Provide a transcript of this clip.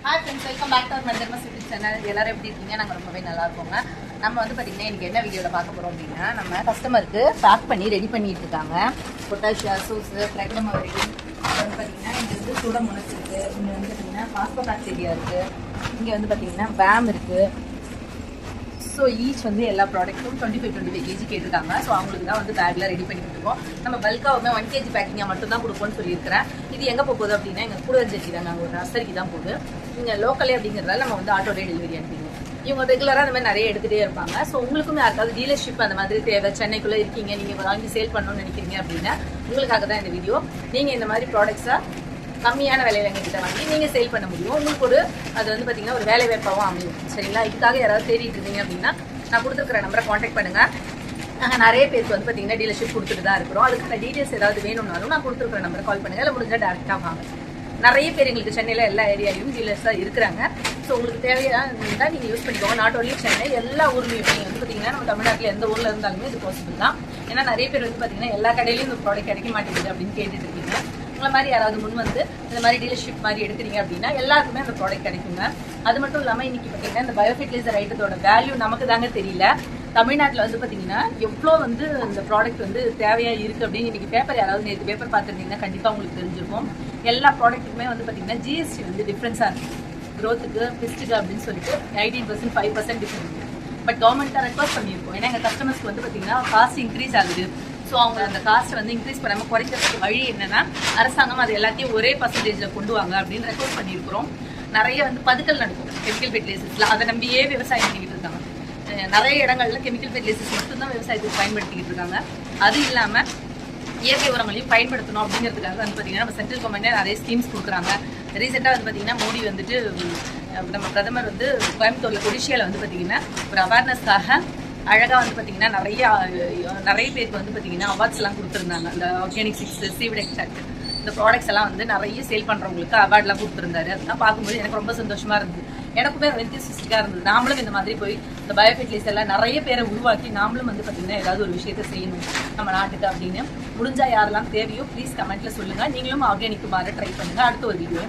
Hi friends, welcome back to our மந்தர்மஸ் YouTube channel. எல்லாரும் எப்படி இருக்கீங்க? நாங்கள் ரொம்பவே நல்லா இருக்கோங்க. நம்ம வந்து பார்த்தீங்கன்னா இன்றைக்கி என்ன வீடியோவில் பார்க்க போகிறோம் அப்படின்னா, நம்ம கஸ்டமருக்கு பேக் பண்ணி ரெடி பண்ணிட்டு இருக்காங்க. பொட்டாஷியா சூஸு, ஃப்ரெக்டம் வரைக்கும் வந்து பார்த்தீங்கன்னா இங்கே வந்து சுட முனஸ் இருக்குது. இங்கே வந்து பார்த்தீங்கன்னா பாஸ்போபாக்டீரியா இருக்குது. இங்கே வந்து பார்த்தீங்கன்னா வேம் இருக்குது. ஸோ ஈச் வந்து எல்லா ப்ராடக்ட்டும் 25 kg கேட்டிருக்காங்க. ஸோ அவங்களுக்கு தான் வந்து பேக்கில் ரெடி பண்ணி கொடுத்துருக்கோம். நம்ம பல்காவுமே 1 kg பேக்கிங்காக மட்டும் தான் கொடுப்போம்னு சொல்லியிருக்கிறேன். இது எங்கே போகுது அப்படின்னா எங்கள் கூடஞ்சேரி தான், நாங்கள் ஒரு நர்சரிக்கு தான் போகுது. இங்கே லோக்கலே அப்படிங்கிறதால நம்ம வந்து ஆட்டோடே டெலிவரி அனுப்பிடுவோம். இவங்க ரெகுலராக அந்த மாதிரி நிறைய எடுத்துகிட்டே இருப்பாங்க. ஸோ உங்களுக்கும் யாருக்காவது டீலர்ஷிப் அந்த மாதிரி தேவை, சென்னைக்குள்ளே இருக்கீங்க, நீங்கள் வாங்கி சேல் பண்ணணும்னு நினைக்கிறீங்க அப்படின்னா உங்களுக்காக தான் இந்த வீடியோ. நீங்கள் இந்த மாதிரி ப்ராடக்ட்ஸை கம்மியான விலையில எங்ககிட்ட வாங்கி நீங்கள் சேல் பண்ண முடியும். உங்களுக்கு ஒரு அது வந்து பார்த்தீங்கன்னா ஒரு வேலை வாய்ப்பாகவும் அமையும். சரிங்களா? இதுக்காக யாராவது தேடிட்டு இருந்தீங்க அப்படின்னா நான் கொடுத்துருக்குற நம்பரை காண்டாக்ட் பண்ணுங்கள். நாங்கள் நிறைய பேருக்கு வந்து பார்த்தீங்கன்னா டீலர்ஷிப் கொடுத்துட்டு தான் இருக்கிறோம். அதுக்கான டீட்டெயில்ஸ் ஏதாவது வேணும்னாலும் நான் கொடுத்துருக்குற நம்பரை கால் பண்ணுங்கள். இல்லை முடிஞ்சால் டேரெக்டாக வாங்க. நிறைய பேர் எங்களுக்கு சென்னையில் எல்லா ஏரியாலையும் டீலர்ஸாக இருக்கிறாங்க. ஸோ உங்களுக்கு தேவையான நீங்கள் யூஸ் பண்ணிக்கோங்க. நாட் ஓன்லி சென்னை, எல்லா ஊர்லேயும் நீங்கள் வந்து பார்த்தீங்கன்னா நம்ம தமிழ்நாட்டில் எந்த ஊரில் இருந்தாலுமே இது பாசிபிள் தான். ஏன்னா நிறைய பேர் வந்து பார்த்தீங்கன்னா எல்லா கடையிலையும் இந்த ப்ராடக்ட் கிடைக்க மாட்டேங்குது அப்படின்னு கேட்டுட்டு இருக்கீங்க. உங்களை மாதிரி யாராவது முன் வந்து இந்த மாதிரி டீலர்ஷிப் மாதிரி எடுக்கிறீங்க அப்படின்னா எல்லாருக்குமே அந்த ப்ராடக்ட் கிடைக்குங்க. அது மட்டும் இல்லாமல் இன்னைக்கு பார்த்தீங்கன்னா இந்த பயோஃபெர்டிலைசர் ஐட்டத்தோட வேல்யூ நமக்கு தாங்க தெரியல. தமிழ்நாட்டில் வந்து பார்த்தீங்கன்னா எவ்வளோ வந்து இந்த ப்ராடக்ட் வந்து தேவையாக இருக்குது அப்படின்னு இன்னைக்கு பேப்பர் யாராவது நேற்று பேப்பர் பார்த்துருந்தீங்கன்னா கண்டிப்பாக உங்களுக்கு தெரிஞ்சிருக்கும். எல்லா ப்ராடக்ட்டுக்குமே வந்து பார்த்தீங்கன்னா ஜிஎஸ்டி வந்து டிஃப்ரென்ஸாக இருக்குது. க்ரோத்துக்கு பிஸ்ட்டுக்கு அப்படின்னு சொல்லிட்டு 18%, 5% டிஃப்ரெண்ட். பட் கவர்மெண்ட்டை ரெக்வஸ்ட் பண்ணியிருக்கோம். ஏன்னா எங்கள் கஸ்டமர்ஸ்க்கு வந்து பார்த்தீங்கன்னா காஸ்ட் இன்க்ரீஸ் ஆகுது. ஸோ அவங்க அந்த காஸ்ட்டை வந்து இன்க்ரீஸ் பண்ணாமல் குறைக்கிறதுக்கு வழி என்னன்னா அரசாங்கம் அது எல்லாத்தையும் ஒரே பர்சன்டேஜில் கொண்டு வாங்க அப்படின்னு ரெக்வஸ்ட் பண்ணியிருக்கிறோம். நிறைய வந்து பதுக்கல் நடக்கும் கெமிக்கல் ஃபெர்டிலைசர்ஸில். அதை நம்பியே விவசாயம் பண்ணிக்கிட்டு இருக்காங்க. நிறைய இடங்கள்ல கெமிக்கல் ஃபெர்டிலைசர்ஸ் மட்டும்தான் விவசாயத்துக்கு பயன்படுத்திக்கிட்டு இருக்காங்க. அது இல்லாமல் இயற்கை உரங்களையும் பயன்படுத்தணும் அப்படிங்கிறதுக்காக வந்து பார்த்தீங்கன்னா நம்ம சென்ட்ரல் கவர்மெண்ட்டே நிறைய ஸ்கீம்ஸ் கொடுக்குறாங்க. ரீசெண்டாக வந்து பார்த்தீங்கன்னா மோடி வந்துட்டு நம்ம பிரதமர் வந்து கோயம்புத்தூரில் கொடிஷியாவில் வந்து பார்த்தீங்கன்னா ஒரு அவேர்னஸ்க்காக அழகாக வந்து பார்த்தீங்கன்னா நிறைய பேருக்கு வந்து பார்த்தீங்கன்னா அவார்ட்ஸ்லாம் கொடுத்துருந்தாங்க. அந்த ஆர்கானிக் சிக்ஸ் சீவிட் எக்ஸ்ட்ராக்ட் இந்த ப்ராடக்ட்ஸ் எல்லாம் வந்து நிறைய சேல் பண்ணுறவங்களுக்கு அவார்ட்லாம் கொடுத்துருந்தாரு. அதெல்லாம் பார்க்கும்போது எனக்கு ரொம்ப சந்தோஷமாக இருந்தது. எனக்குமே என்தூசியாஸ்டிக்காக இருந்தது. நாமளும் இந்த மாதிரி போய் இந்த பயோஃபெர்டிலைசர் எல்லாம் நிறைய பேரை உருவாக்கி நாமளும் வந்து பார்த்தீங்கன்னா ஏதாவது ஒரு விஷயத்தை செய்யணும் நம்ம நாட்டுக்கு அப்படின்னு. முடிஞ்சால் யாரெல்லாம் தேவையோ ப்ளீஸ் கமெண்ட்டில் சொல்லுங்கள். நீங்களும் ஆர்கானிக் மாற ட்ரை பண்ணுங்கள். அடுத்த ஒரு வீடியோ